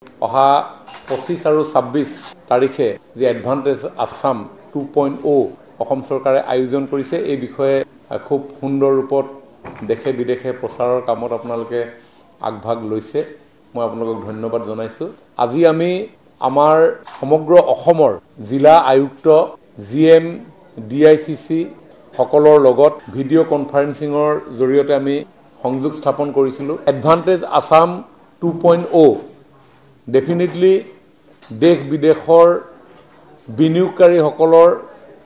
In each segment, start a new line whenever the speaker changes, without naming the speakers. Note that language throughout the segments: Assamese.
অহা 25 আৰু 26 তাৰিখে যে এডভান্টেজ আসাম 2.0 অসম চৰকাৰে আয়োজন কৰিছে এই বিষয়ে খুব সুন্দৰ ৰূপত দেশে বিদেশে প্ৰচাৰৰ কামত আপোনালোকে আগভাগ লৈছে মই আপোনালোকক ধন্যবাদ জনাইছো আজি আমি আমাৰ সমগ্ৰ অসমৰ জিলা আয়ুক্ত জিএম ডিআইসিসি সকলৰ লগত ভিডিও কনফাৰেন্সিঙৰ জৰিয়তে আমি সংযোগ স্থাপন কৰিছিলো এডভান্টেজ আসাম 2.0 ডেফিনেটলি দেশ বিদেশৰ বিনিয়োগকাৰীসকলৰ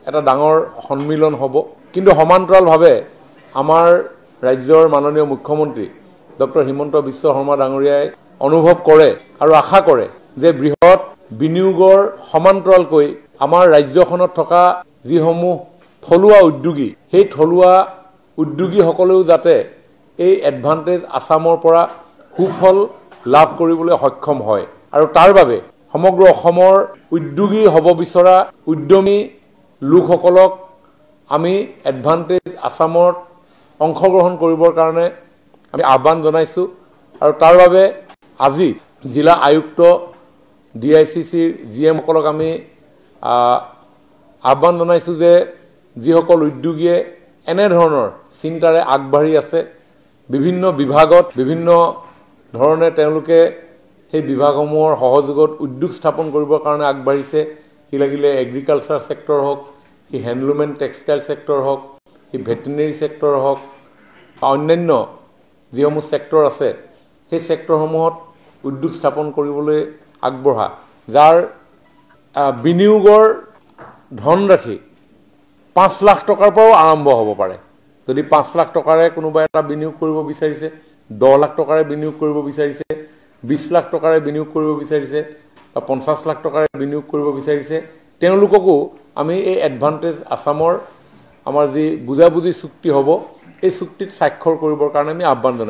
এটা ডাঙৰ সন্মিলন হ'ব কিন্তু সমান্তৰালভাৱে আমাৰ ৰাজ্যৰ মাননীয় মুখ্যমন্ত্ৰী ডক্টৰ হিমন্ত বিশ্ব শৰ্মা ডাঙৰীয়াই অনুভৱ কৰে আৰু আশা কৰে যে বৃহৎ বিনিয়োগৰ সমান্তৰালকৈ আমাৰ ৰাজ্যখনত থকা যিসমূহ থলুৱা উদ্যোগী সেই থলুৱা উদ্যোগীসকলেও যাতে এই এডভান্টেজ আসামৰ পৰা সুফল লাভ কৰিবলৈ সক্ষম হয় আৰু তাৰ বাবে সমগ্ৰ অসমৰ উদ্যোগী হ'ব বিচৰা উদ্যমী লোকসকলক আমি এডভান্টেজ আসামত অংশগ্ৰহণ কৰিবৰ কাৰণে আমি আহ্বান জনাইছো আৰু তাৰ বাবে আজি জিলা আয়ুক্ত ডিআইসিসিৰ জিএম সকলক আমি আহ্বান জনাইছো যে যিসকল উদ্যোগীয়ে এনে ধৰণৰ চিন্তাৰে আগবাঢ়ি আছে বিভিন্ন বিভাগত বিভিন্ন ধৰণে তেওঁলোকে সেই বিভাগসমূহৰ সহযোগত উদ্যোগ স্থাপন কৰিবৰ কাৰণে আগবাঢ়িছে কি লাগিলে এগ্ৰিকালচাৰ সেক্টৰ হওক কি হ্যান্ডলুম এণ্ড টেক্সটাইল সেক্টৰ হওক কি ভেটেৰিনেৰী সেক্টৰ হওক অন্যান্য যিসমূহ সেক্টৰ আছে সেই সেক্টৰসমূহত উদ্যোগ স্থাপন কৰিবলৈ আগবঢ়া যাৰ বিনিয়োগৰ ধনৰাশি 5 লাখ টকাৰ পৰাও আৰম্ভ হ'ব পাৰে যদি 5 লাখ টকাৰে কোনোবা এটা বিনিয়োগ কৰিব বিচাৰিছে 10 লাখ টকাৰে বিনিয়োগ কৰিব বিচাৰিছে 20 লাখ টকাৰে বিনিয়োগ কৰিব বিচাৰিছে বা 50 লাখ টকাৰে বিনিয়োগ কৰিব বিচাৰিছে তেওঁলোককো আমি এই এডভান্টেজ আসামৰ আমাৰ যি বুজাবুজি চুক্তি হ'ব এই চুক্তিত স্বাক্ষৰ কৰিবৰ কাৰণে আমি আহ্বান জনাইছো